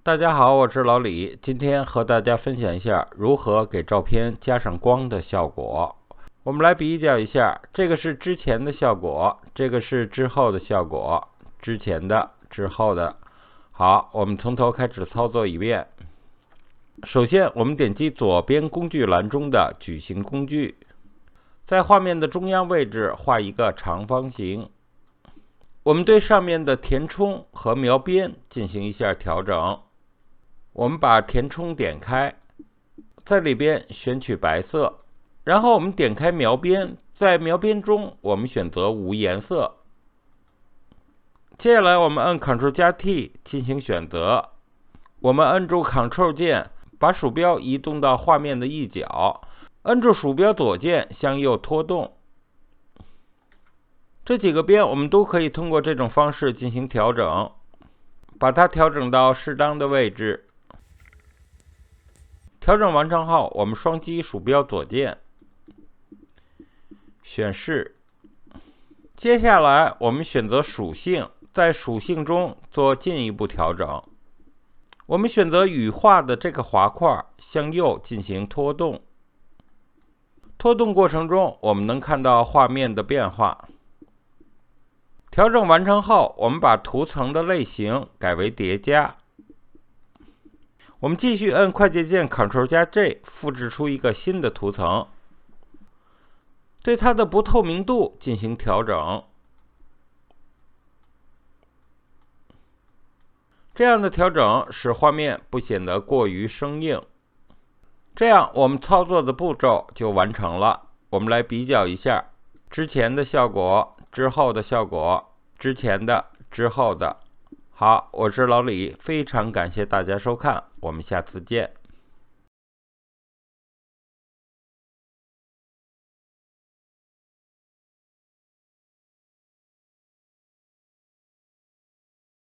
大家好，我是老李，今天和大家分享一下如何给照片加上光的效果。我们来比较一下，这个是之前的效果，这个是之后的效果，之前的，之后的。好，我们从头开始操作一遍。首先，我们点击左边工具栏中的矩形工具，在画面的中央位置画一个长方形。我们对上面的填充和描边进行一下调整。我们把填充点开，在里边选取白色，然后我们点开描边，在描边中我们选择无颜色。接下来我们按 Ctrl 加 T 进行选择，我们按住 Ctrl 键，把鼠标移动到画面的一角，按住鼠标左键向右拖动。这几个边我们都可以通过这种方式进行调整，把它调整到适当的位置。调整完成后，我们双击鼠标左键，选示。接下来我们选择属性，在属性中做进一步调整。我们选择羽化的这个滑块向右进行拖动。拖动过程中，我们能看到画面的变化。调整完成后，我们把图层的类型改为叠加。我们继续按快捷键 Ctrl 加 J 复制出一个新的图层，对它的不透明度进行调整。这样的调整使画面不显得过于生硬。这样我们操作的步骤就完成了。我们来比较一下之前的效果，之后的效果，之前的，之后的。好，我是老李，非常感谢大家收看，我们下次见。